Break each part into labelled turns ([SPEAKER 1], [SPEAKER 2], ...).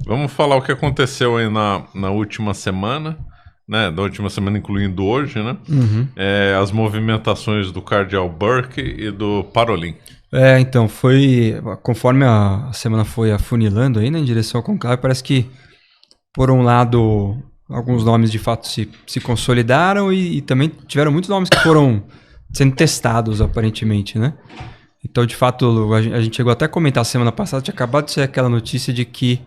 [SPEAKER 1] Vamos falar o que aconteceu aí na última semana, né? Da última semana, incluindo hoje, né? As movimentações do Cardeal Burke e do Parolin.
[SPEAKER 2] Então, foi... Conforme a semana foi afunilando aí, né, em direção ao conclave, parece que, por um lado, alguns nomes de fato se consolidaram e também tiveram muitos nomes que foram sendo testados, aparentemente, né? Então, de fato, a gente chegou até a comentar semana passada, tinha acabado de ser aquela notícia de que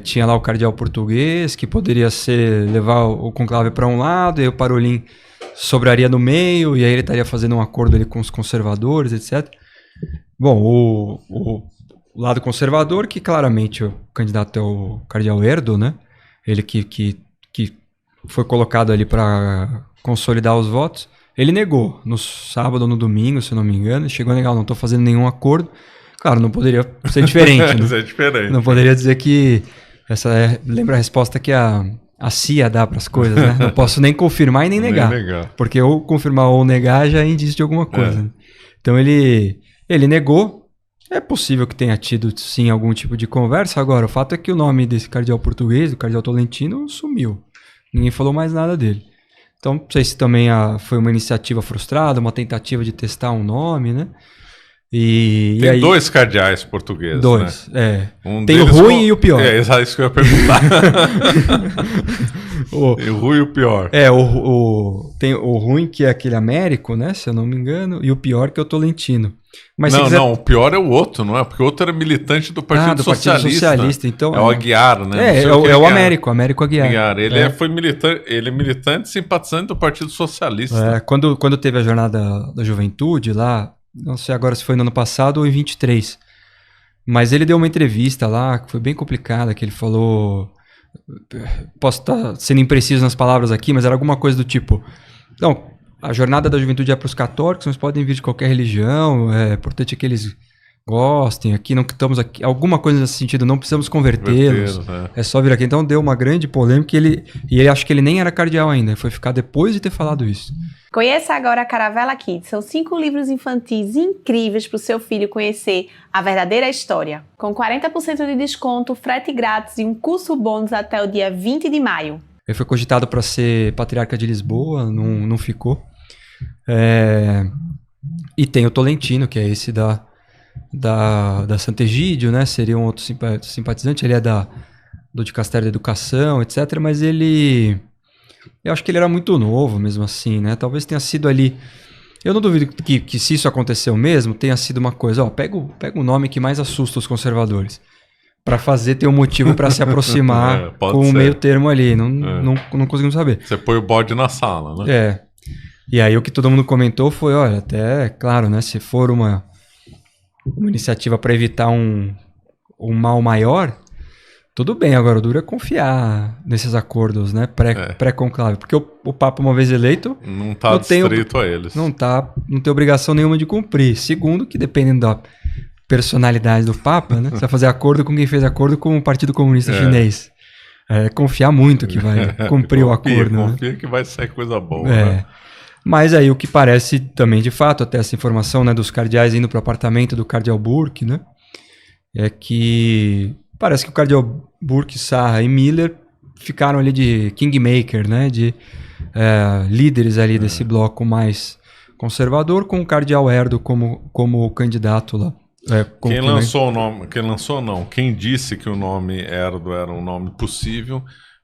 [SPEAKER 2] tinha lá o cardeal português, que poderia levar o conclave para um lado, e aí o Parolin sobraria no meio, e aí ele estaria fazendo um acordo ali com os conservadores, etc. Bom, o lado conservador, que claramente o candidato é o cardeal Erdo, né? Ele que foi colocado ali para consolidar os votos. Ele negou no sábado ou no domingo, se eu não me engano. Chegou a negar, não estou fazendo nenhum acordo. Claro, não poderia ser diferente, né?
[SPEAKER 1] Ser diferente.
[SPEAKER 2] Não poderia dizer que... lembra a resposta que a CIA dá para as coisas, né? Não posso nem confirmar e nem negar. Porque ou confirmar ou negar já é indício de alguma coisa. Né? Então ele negou. É possível que tenha tido, sim, algum tipo de conversa. Agora, o fato é que o nome desse cardeal português, do cardeal Tolentino, sumiu. Ninguém falou mais nada dele. Então, não sei se também foi uma iniciativa frustrada, uma tentativa de testar um nome, né?
[SPEAKER 1] Tem aí, dois cardeais portugueses,
[SPEAKER 2] dois,
[SPEAKER 1] né?
[SPEAKER 2] Tem o ruim e o pior.
[SPEAKER 1] Isso que eu ia perguntar. O ruim e o pior.
[SPEAKER 2] Tem o ruim, que é aquele Américo, né? Se eu não me engano, e o pior, que é o Tolentino. Mas
[SPEAKER 1] o pior é o outro, não é? Porque o outro era militante do Partido Socialista.
[SPEAKER 2] Então,
[SPEAKER 1] é o Aguiar, né?
[SPEAKER 2] É o Américo Aguiar.
[SPEAKER 1] Ele foi militante, ele é militante simpatizante do Partido Socialista.
[SPEAKER 2] Quando teve a jornada da juventude lá, não sei agora se foi no ano passado ou em 23, mas ele deu uma entrevista lá que foi bem complicada, que ele falou, posso estar sendo impreciso nas palavras aqui, mas era alguma coisa do tipo, não, a jornada da juventude é para os católicos, mas podem vir de qualquer religião, é importante que eles gostem, aqui não estamos aqui, alguma coisa nesse sentido, não precisamos convertê-los, é só vir aqui. Então deu uma grande polêmica e ele acho que ele nem era cardeal ainda, foi ficar depois de ter falado isso.
[SPEAKER 3] Conheça agora a Caravela Kids. São 5 livros infantis incríveis para o seu filho conhecer a verdadeira história. Com 40% de desconto, frete grátis e um curso bônus até o dia 20 de maio.
[SPEAKER 2] Ele foi cogitado para ser patriarca de Lisboa, não ficou. E tem o Tolentino, que é esse da Sant'Egidio, né? Seria um outro simpatizante. Ele é do Dicastério da Educação, etc. Mas eu acho que ele era muito novo mesmo assim, né? Talvez tenha sido ali... Eu não duvido que se isso aconteceu mesmo, tenha sido uma coisa... pega o nome que mais assusta os conservadores. Para ter um motivo para se aproximar com o meio termo ali. Não conseguimos saber.
[SPEAKER 1] Você põe o bode na sala, né?
[SPEAKER 2] E aí o que todo mundo comentou foi, olha, até, claro, né? Se for uma iniciativa para evitar um mal maior... Tudo bem, agora o duro é confiar nesses acordos, né, pré-conclave, porque o Papa, uma vez eleito...
[SPEAKER 1] Não está restrito a eles.
[SPEAKER 2] Não tem obrigação nenhuma de cumprir. Segundo, que dependendo da personalidade do Papa, né, você vai fazer acordo com quem fez acordo com o Partido Comunista Chinês. Confiar muito que vai cumprir o acordo.
[SPEAKER 1] Confia que vai sair coisa boa.
[SPEAKER 2] Né? Mas aí o que parece também, de fato, até essa informação, né, dos cardeais indo para o apartamento do cardeal Burke, né, é que... Parece que o cardeal Burke, Sarra e Miller ficaram ali de kingmaker, né? De líderes ali desse bloco mais conservador, com o cardeal Erdo como candidato lá.
[SPEAKER 1] Quem disse que o nome Erdo era um nome possível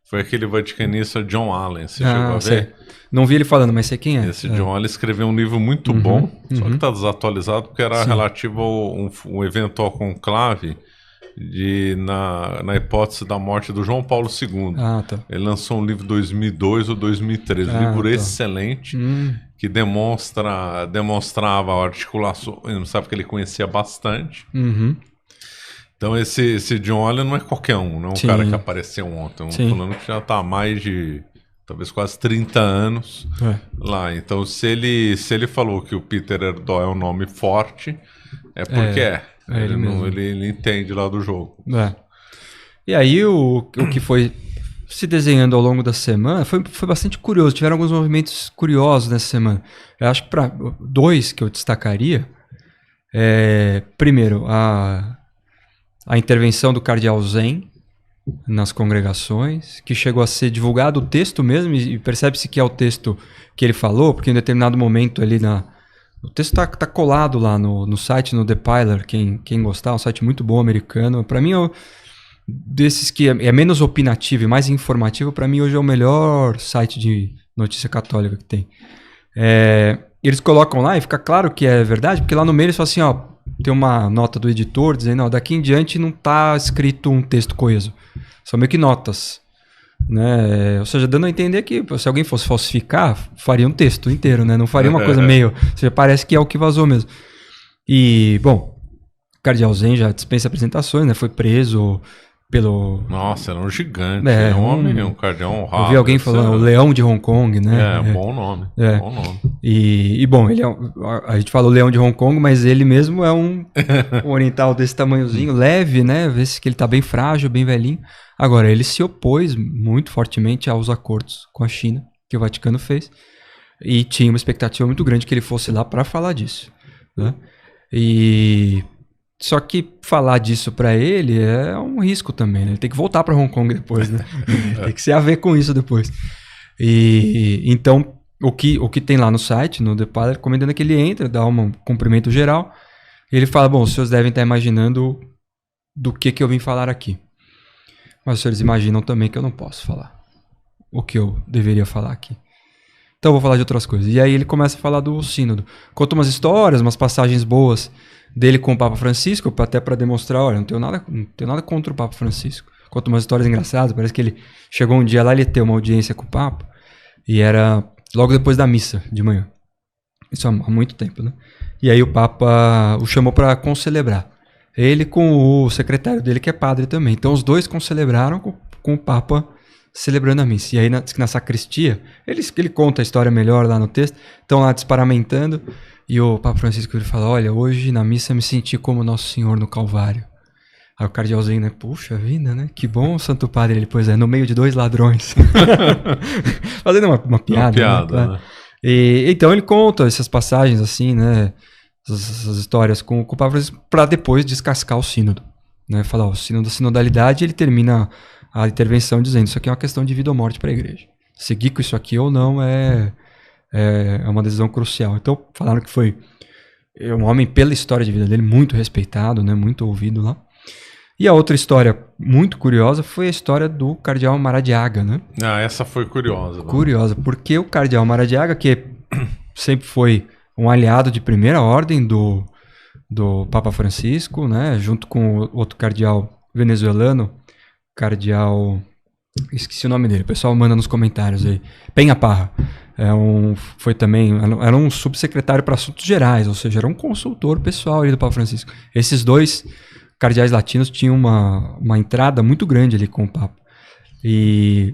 [SPEAKER 1] foi aquele vaticanista John Allen. Você chegou a ver?
[SPEAKER 2] Não vi ele falando, mas sei quem é.
[SPEAKER 1] Esse John Allen escreveu um livro muito bom, só que está desatualizado porque era relativo a um eventual conclave na hipótese da morte do João Paulo II. Ele lançou um livro em 2002 ou 2013, um livro excelente, que demonstrava a articulação, sabe que ele conhecia bastante. Então esse John Allen não é qualquer um, não é um cara que apareceu ontem, falando que já está há mais de talvez quase 30 anos lá. Então se ele falou que o Peter Erdo é um nome forte, é porque ele entende lá do jogo.
[SPEAKER 2] E aí o que foi se desenhando ao longo da semana foi bastante curioso. Tiveram alguns movimentos curiosos nessa semana. Eu acho que para 2 que eu destacaria. Primeiro, a intervenção do cardeal Zen, nas congregações, que chegou a ser divulgado o texto mesmo, e percebe-se que é o texto que ele falou, porque em determinado momento ali o texto tá colado lá no site, no The Pilar, quem gostar, um site muito bom, americano. Para mim, desses que é menos opinativo e mais informativo, para mim hoje é o melhor site de notícia católica que tem. Eles colocam lá e fica claro que é verdade, porque lá no meio eles falam assim, ó, tem uma nota do editor dizendo, ó, daqui em diante não tá escrito um texto coeso. São meio que notas, né? Ou seja, dando a entender que se alguém fosse falsificar, faria um texto inteiro, né? Não faria uma coisa meio... Ou seja, parece que é o que vazou mesmo. E, bom, o cardeal Zen já dispensa apresentações, né? Foi preso pelo...
[SPEAKER 1] Nossa, era um gigante. Era um cardeal honrado.
[SPEAKER 2] Eu vi alguém falando, o Leão de Hong Kong, né?
[SPEAKER 1] Bom nome. Bom nome.
[SPEAKER 2] E bom, ele a gente fala o Leão de Hong Kong, mas ele mesmo é um oriental desse tamanhozinho, leve, né? Vê-se que ele tá bem frágil, bem velhinho. Agora, ele se opôs muito fortemente aos acordos com a China, que o Vaticano fez, e tinha uma expectativa muito grande que ele fosse lá para falar disso, né? Só que falar disso para ele é um risco também, né? Ele tem que voltar para Hong Kong depois, né? Tem que se haver com isso depois. Então, o que tem lá no site, no The Padre, recomendando que ele entre, dá um cumprimento geral, e ele fala, bom, os senhores devem estar imaginando do que eu vim falar aqui. Mas os senhores imaginam também que eu não posso falar o que eu deveria falar aqui. Então eu vou falar de outras coisas. E aí ele começa a falar do sínodo. Conta umas histórias, umas passagens boas dele com o Papa Francisco, até para demonstrar, olha, não tenho nada contra o Papa Francisco. Conta umas histórias engraçadas, parece que ele chegou um dia lá, ele ia ter uma audiência com o Papa, e era logo depois da missa, de manhã. Isso há muito tempo, né? E aí o Papa o chamou para concelebrar. Ele com o secretário dele, que é padre também. Então os dois concelebraram com o Papa celebrando a missa. E aí na sacristia, ele conta a história melhor lá no texto, estão lá disparamentando, e o Papa Francisco ele fala, olha, hoje na missa eu me senti como Nosso Senhor no Calvário. Aí o cardealzinho, né, puxa vida, né, que bom, Santo Padre, ele, pois é, no meio de 2 ladrões. Fazendo uma piada. Uma piada, né? Então ele conta essas passagens assim, né, essas histórias com o Papa Francisco, para depois descascar o sínodo, né, falar, o sínodo da sinodalidade, ele termina a intervenção dizendo, isso aqui é uma questão de vida ou morte para a igreja. Seguir com isso aqui ou não é uma decisão crucial. Então falaram que foi um homem, pela história de vida dele, muito respeitado, né, muito ouvido lá. E a outra história muito curiosa foi a história do cardeal Maradiaga, né?
[SPEAKER 1] Ah, essa foi curiosa. Né?
[SPEAKER 2] Curiosa, porque o cardeal Maradiaga, que sempre foi um aliado de primeira ordem do Papa Francisco, né, junto com o outro cardeal venezuelano, cardeal... Esqueci o nome dele, o pessoal manda nos comentários aí. Penha Parra. Foi também... Era um subsecretário para assuntos gerais, ou seja, era um consultor pessoal ali do Papa Francisco. Esses dois cardeais latinos tinham uma entrada muito grande ali com o Papa. E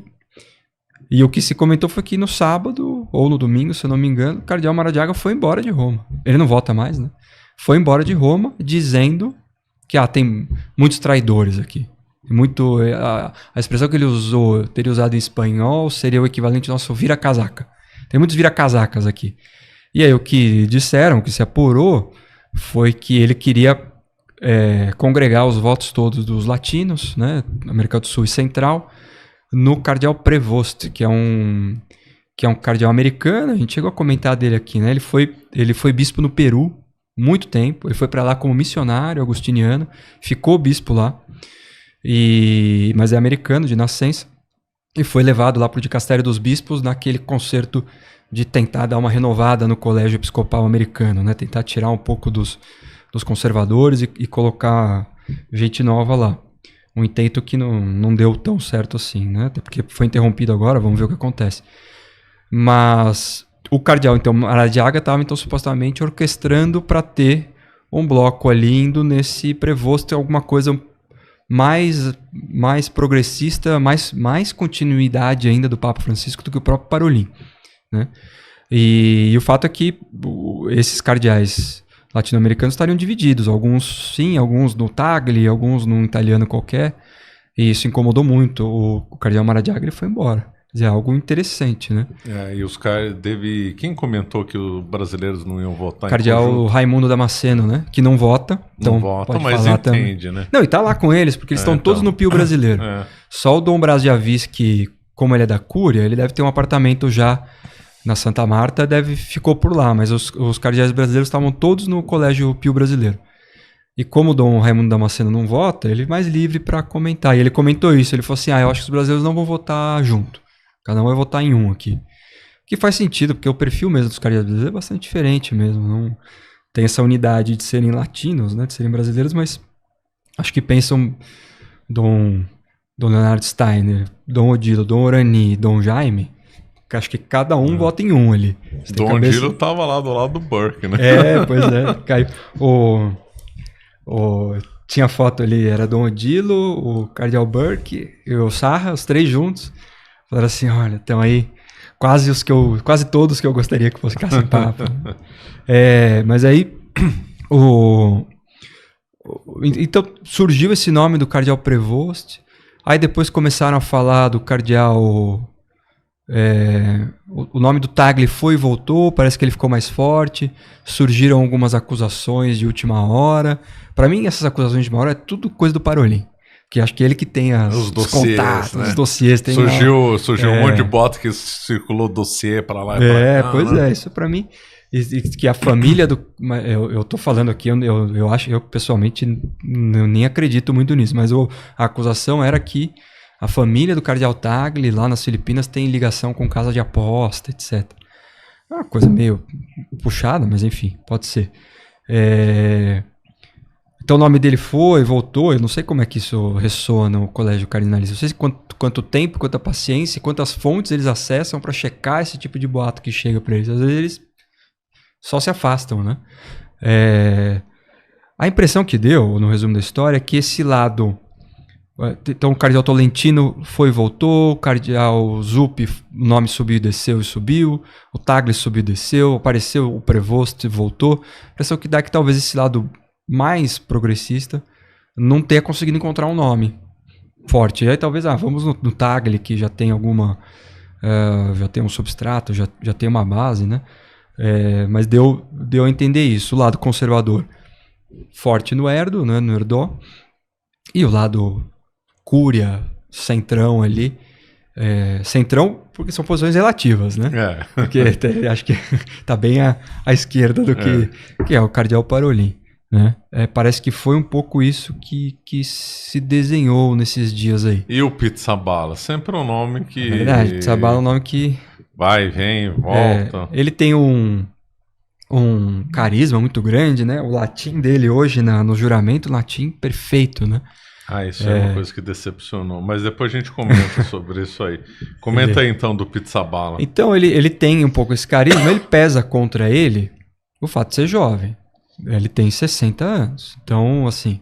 [SPEAKER 2] o que se comentou foi que no sábado, ou no domingo, se eu não me engano, o cardeal Maradiaga foi embora de Roma. Ele não volta mais, né? Foi embora de Roma dizendo que tem muitos traidores aqui. A expressão que ele usou, teria usado em espanhol, seria o equivalente ao nosso vira-casaca. Tem muitos vira-casacas aqui. E aí o que disseram, o que se apurou, foi que ele queria congregar os votos todos dos latinos, né, América do Sul e Central, no cardeal Prevost, que é um cardeal americano. A gente chegou a comentar dele aqui, né? Ele foi bispo no Peru muito tempo. Ele foi para lá como missionário agustiniano, ficou bispo lá, mas é americano de nascença, e foi levado lá para o dicastério dos bispos naquele concerto de tentar dar uma renovada no colégio episcopal americano, né? Tentar tirar um pouco dos conservadores e colocar gente nova lá. Um intento que não deu tão certo assim, né? Até porque foi interrompido agora, vamos ver o que acontece. Mas o cardeal, então, Maradiaga estava, então, supostamente orquestrando para ter um bloco ali indo nesse Prevost, alguma coisa mais progressista, mais continuidade ainda do Papa Francisco do que o próprio Parolin, né? E o fato é que esses cardeais latino-americanos estariam divididos, alguns sim, alguns no Tagle, alguns num italiano qualquer, e isso incomodou muito. O cardeal Maradiaga, ele foi embora. É algo interessante, né?
[SPEAKER 1] E os caras quem comentou que os brasileiros não iam votar
[SPEAKER 2] Cardeal Raimundo Damasceno, né? Que não vota. Então
[SPEAKER 1] não vota,
[SPEAKER 2] pode
[SPEAKER 1] mas
[SPEAKER 2] falar
[SPEAKER 1] entende,
[SPEAKER 2] também.
[SPEAKER 1] né?
[SPEAKER 2] Não, e tá lá com eles, porque eles estão todos no Pio brasileiro. Só o Dom Brás de Avis, que, como ele é da Cúria, ele deve ter um apartamento já na Santa Marta, ficou por lá. Mas os cardeais brasileiros estavam todos no Colégio Pio Brasileiro. E como o Dom Raimundo Damasceno não vota, ele é mais livre para comentar. E ele comentou isso, ele falou assim, eu acho que os brasileiros não vão votar junto. Cada um vai votar em um aqui. Que faz sentido, porque o perfil mesmo dos cardeais brasileiros é bastante diferente mesmo. Não tem essa unidade de serem latinos, né, de serem brasileiros, mas acho que pensam Dom Leonardo Steiner, Dom Odilo, Dom Orani, Dom Jaime, que acho que cada um vota em um ali.
[SPEAKER 1] Dom Odilo tava lá do lado do Burke, né?
[SPEAKER 2] Pois é. Caiu. Tinha foto ali, era Dom Odilo, o Cardeal Burke e o Sarra, os três juntos. Falaram assim, olha, estão aí quase todos que eu gostaria que ficassem papo. Mas aí, então surgiu esse nome do Cardeal Prevost, aí depois começaram a falar do Cardeal... o nome do Tagle foi e voltou, parece que ele ficou mais forte, surgiram algumas acusações de última hora. Para mim, essas acusações de última hora é tudo coisa do Parolin, que acho que é ele que tem os dossiês, contatos, né? Os dossiês.
[SPEAKER 1] Surgiu um monte de bota que circulou dossiê para lá e pra cá.
[SPEAKER 2] Pois né? Isso para mim, que a família do... Eu tô falando aqui, eu pessoalmente nem acredito muito nisso, mas a acusação era que a família do Cardeal Tagle, lá nas Filipinas, tem ligação com casa de aposta, etc. É uma coisa meio puxada, mas enfim, pode ser. Então o nome dele voltou, eu não sei como é que isso ressoa no colégio cardinalista. Não sei quanto tempo, quanta paciência, quantas fontes eles acessam para checar esse tipo de boato que chega para eles. Às vezes eles só se afastam, né? A impressão que deu, no resumo da história, é que esse lado... Então o Cardeal Tolentino foi e voltou, o Cardeal Zuppi, o nome subiu e desceu e subiu, o Tagle subiu e desceu, apareceu o Prevost e voltou. A impressão que dá é que talvez esse lado mais progressista não tenha conseguido encontrar um nome forte. E aí talvez, vamos no Tagle, que já tem já tem um substrato, já tem uma base, né? Mas deu a entender isso. O lado conservador forte no Erdo, né? No Erdó, e o lado Cúria, centrão ali. Centrão porque são posições relativas, né? Porque acho que tá bem à esquerda do que é o Cardeal Parolin, né? Parece que foi um pouco isso que se desenhou nesses dias aí.
[SPEAKER 1] E o Pizzaballa? Sempre um nome que...
[SPEAKER 2] É verdade, Pizzaballa é um nome que...
[SPEAKER 1] vai, vem, volta.
[SPEAKER 2] Ele tem um carisma muito grande, né? O latim dele hoje, no juramento, latim perfeito, né?
[SPEAKER 1] Isso é uma coisa que decepcionou. Mas depois a gente comenta sobre isso aí. Comenta aí então do Pizzaballa.
[SPEAKER 2] Então ele tem um pouco esse carisma, ele pesa contra ele o fato de ser jovem. Ele tem 60 anos. Então, assim,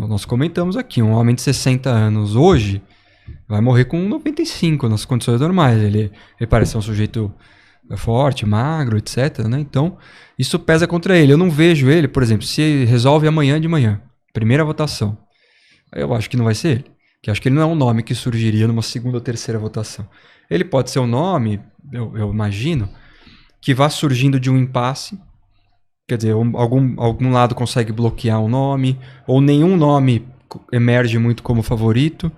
[SPEAKER 2] nós comentamos aqui, um homem de 60 anos hoje vai morrer com 95 nas condições normais. Ele parece ser um sujeito forte, magro, etc, né? Então, isso pesa contra ele. Eu não vejo ele, por exemplo, se resolve amanhã de manhã, primeira votação. Eu acho que não vai ser ele. Que acho que ele não é um nome que surgiria numa segunda ou terceira votação. Ele pode ser um nome, eu imagino, que vá surgindo de um impasse. Quer dizer, algum lado consegue bloquear um nome, ou nenhum nome emerge muito como favorito.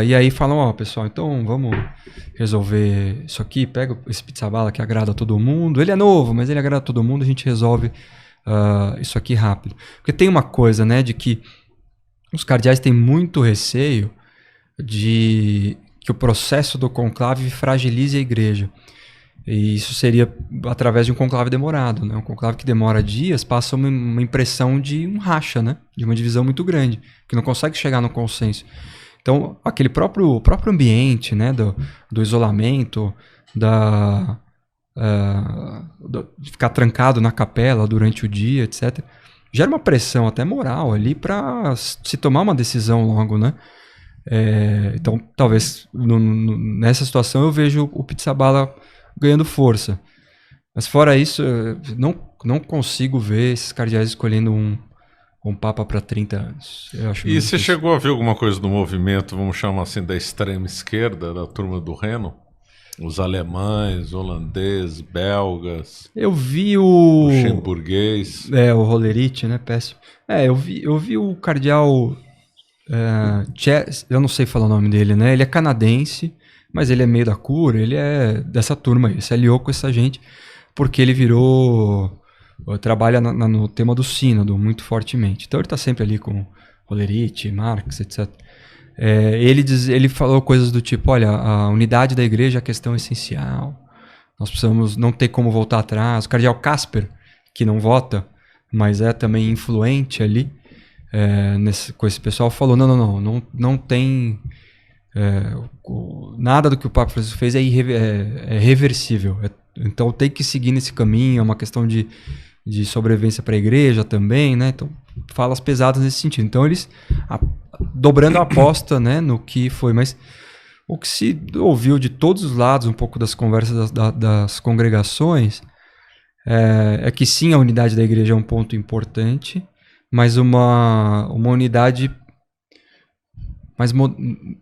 [SPEAKER 2] E aí falam, pessoal, então vamos resolver isso aqui, pega esse Pizzaballa que agrada a todo mundo. Ele é novo, mas ele agrada a todo mundo, a gente resolve isso aqui rápido. Porque tem uma coisa, né, de que os cardeais têm muito receio de que o processo do conclave fragilize a igreja. E isso seria através de um conclave demorado, né? Um conclave que demora dias passa uma impressão de um racha, né? De uma divisão muito grande, que não consegue chegar no consenso. Então, aquele próprio ambiente, né? Do isolamento, de ficar trancado na capela durante o dia, etc., gera uma pressão até moral ali para se tomar uma decisão logo, né? Então, talvez nessa situação eu vejo o Pizzaballa ganhando força. Mas fora isso, não consigo ver esses cardeais escolhendo um papa para 30 anos.
[SPEAKER 1] E você chegou a ver alguma coisa do movimento, vamos chamar assim, da extrema esquerda, da turma do Reno? Os alemães, holandeses, belgas.
[SPEAKER 2] Eu vi o
[SPEAKER 1] luxemburguês.
[SPEAKER 2] O Hollerith, né? Péssimo. Eu vi o cardeal. Eu não sei falar o nome dele, né? Ele é canadense, mas ele é meio da cura, ele é dessa turma aí. Se aliou com essa gente porque ele trabalha no tema do sínodo muito fortemente. Então ele está sempre ali com Hollerith, Marx, etc. Ele falou coisas do tipo, olha, a unidade da igreja é a questão essencial, nós precisamos, não ter como voltar atrás. O cardeal Casper, que não vota, mas é também influente ali com esse pessoal, falou, não tem nada do que o Papa Francisco fez é reversível, então tem que seguir nesse caminho, é uma questão de sobrevivência para a igreja também, né? Então, falas pesadas nesse sentido. Então, eles dobrando a aposta, né, no que foi. Mas o que se ouviu de todos os lados, um pouco das conversas das congregações, é que sim, a unidade da igreja é um ponto importante, mas uma unidade mais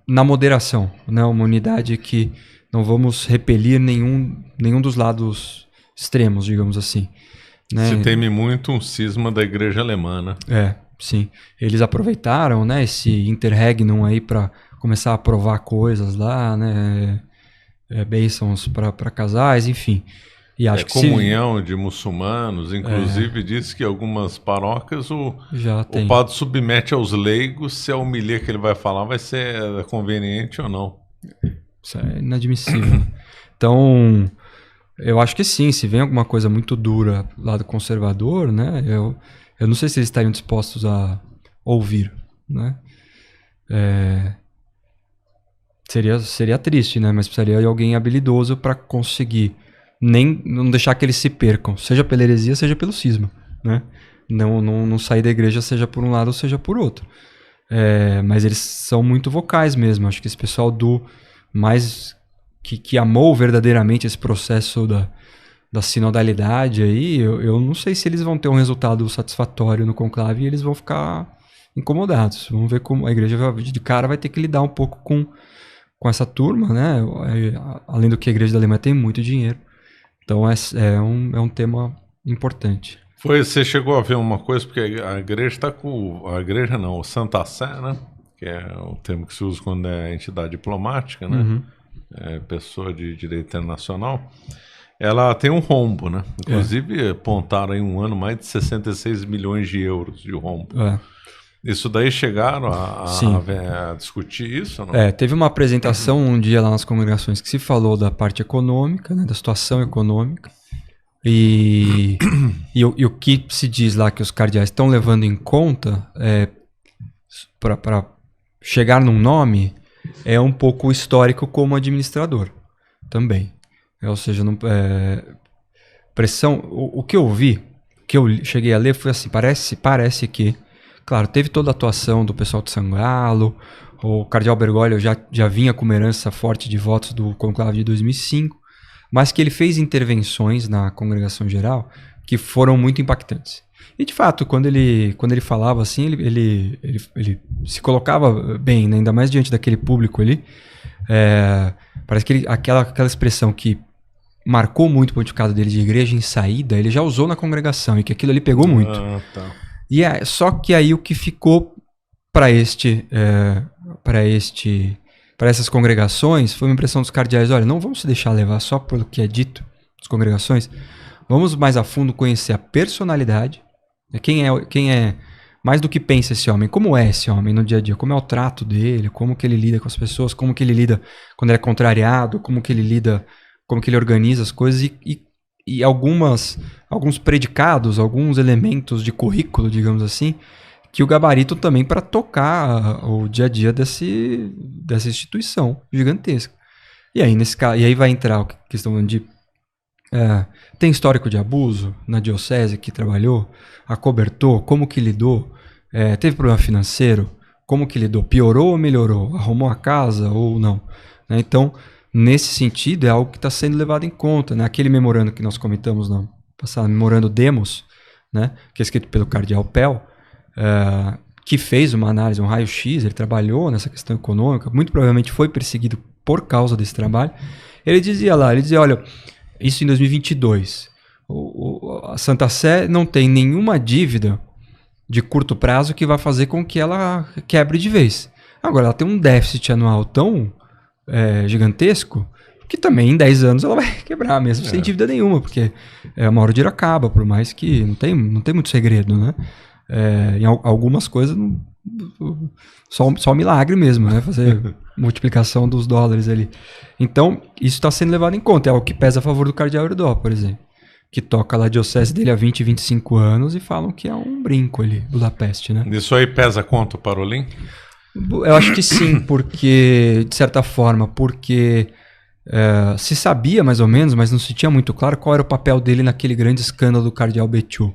[SPEAKER 2] na moderação, né? Uma unidade que não vamos repelir nenhum dos lados extremos, digamos assim. Né?
[SPEAKER 1] Se teme muito um cisma da igreja alemã, né?
[SPEAKER 2] Sim. Eles aproveitaram, né, esse interregnum aí para começar a aprovar coisas lá, né? Bênçãos para casais, enfim. E acho que
[SPEAKER 1] comunhão de muçulmanos, inclusive diz que algumas paróquias o padre submete aos leigos se a homilia que ele vai falar vai ser conveniente ou não.
[SPEAKER 2] Isso é inadmissível. Então, eu acho que sim, se vem alguma coisa muito dura lá do conservador, né, eu não sei se eles estariam dispostos a ouvir, né. Seria triste, né, mas precisaria de alguém habilidoso para conseguir não deixar que eles se percam, seja pela heresia, seja pelo cisma, né, não sair da igreja seja por um lado ou seja por outro. Mas eles são muito vocais mesmo, acho que esse pessoal que amou verdadeiramente esse processo da sinodalidade aí, eu não sei se eles vão ter um resultado satisfatório no conclave e eles vão ficar incomodados. Vamos ver como a igreja de cara vai ter que lidar um pouco com essa turma, né? Além do que a igreja da Alemanha tem muito dinheiro. Então é um tema importante.
[SPEAKER 1] Você chegou a ver uma coisa, porque a igreja está com... A igreja não, o Santa Sé, né? Que é o termo que se usa quando é entidade diplomática, né?
[SPEAKER 2] Uhum.
[SPEAKER 1] Pessoa de direito internacional, ela tem um rombo, né? Inclusive, apontaram em um ano mais de 66 milhões de euros de rombo. Isso daí chegaram a discutir isso? Ou não?
[SPEAKER 2] Teve uma apresentação um dia lá nas congregações que se falou da parte econômica, né, da situação econômica, e o que se diz lá que os cardeais estão levando em conta para chegar num nome é um pouco histórico como administrador também. Ou seja, pressão. O que eu vi, que eu cheguei a ler, foi assim: parece que, claro, teve toda a atuação do pessoal de São Galo, o cardeal Bergoglio já vinha com uma herança forte de votos do conclave de 2005, mas que ele fez intervenções na congregação geral que foram muito impactantes. E, de fato, quando ele falava assim, ele se colocava bem, né? Ainda mais diante daquele público ali. Parece que aquela expressão que marcou muito o pontificado dele de igreja em saída, ele já usou na congregação, e que aquilo ali pegou muito.
[SPEAKER 1] Tá.
[SPEAKER 2] E só que aí o que ficou para essas congregações foi uma impressão dos cardeais: olha, não vamos se deixar levar só pelo que é dito das congregações, vamos mais a fundo conhecer a personalidade, quem é mais do que pensa esse homem, como é esse homem no dia a dia, como é o trato dele, como que ele lida com as pessoas, como que ele lida quando ele é contrariado, como que ele organiza as coisas, e alguns predicados, alguns elementos de currículo, digamos assim, que o gabarito também para tocar o dia a dia dessa instituição gigantesca. E aí, nesse caso, vai entrar a questão de tem histórico de abuso na diocese que trabalhou, acobertou, como que lidou, teve problema financeiro, como que lidou, piorou ou melhorou, arrumou a casa ou não, né? Então, nesse sentido, é algo que está sendo levado em conta, né? Aquele memorando que nós comentamos no passado, memorando Demos, né? Que é escrito pelo cardeal Pell, que fez uma análise, um raio-x, ele trabalhou nessa questão econômica, muito provavelmente foi perseguido por causa desse trabalho. Ele dizia, olha, isso em 2022, a Santa Sé não tem nenhuma dívida de curto prazo que vai fazer com que ela quebre de vez. Agora, ela tem um déficit anual tão gigantesco que também em 10 anos ela vai quebrar mesmo, sem dívida nenhuma, porque uma hora o dinheiro acaba, por mais que não tem muito segredo, né? Em algumas coisas, só milagre mesmo, né? Fazer multiplicação dos dólares ali. Então, isso está sendo levado em conta. É o que pesa a favor do cardeal Erudó, por exemplo, que toca lá a diocese dele há 20, 25 anos e falam que é um brinco ali, Budapeste, né?
[SPEAKER 1] Isso aí pesa quanto, Parolin?
[SPEAKER 2] Eu acho que sim, porque, de certa forma, se sabia mais ou menos, mas não se tinha muito claro qual era o papel dele naquele grande escândalo do cardeal Béthue,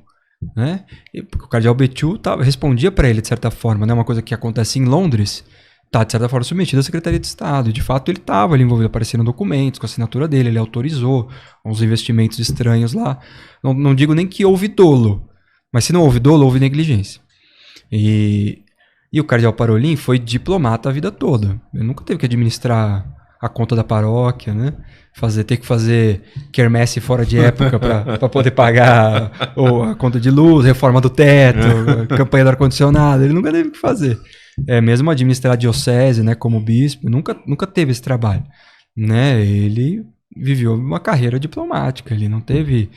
[SPEAKER 2] né? Porque o cardeal Béthue respondia para ele, de certa forma, né? Uma coisa que acontece em Londres, está, de certa forma, submetido à Secretaria de Estado. E, de fato, ele estava ali envolvido, apareceram documentos com a assinatura dele, ele autorizou uns investimentos estranhos lá. Não digo nem que houve dolo, mas se não houve dolo, houve negligência. E o cardeal Parolin foi diplomata a vida toda. Ele nunca teve que administrar a conta da paróquia, né? Ter que fazer quermesse fora de época para poder pagar a conta de luz, reforma do teto, campanha do ar-condicionado. Ele nunca teve que fazer. Mesmo administrar a diocese, né, como bispo, nunca teve esse trabalho, né? Ele viveu uma carreira diplomática, ele não teve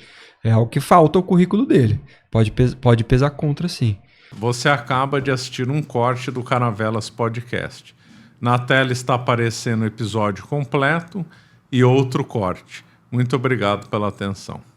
[SPEAKER 2] algo que falta ao currículo dele. Pode pesar contra, sim.
[SPEAKER 1] Você acaba de assistir um corte do Caravelas Podcast. Na tela está aparecendo o episódio completo e outro corte. Muito obrigado pela atenção.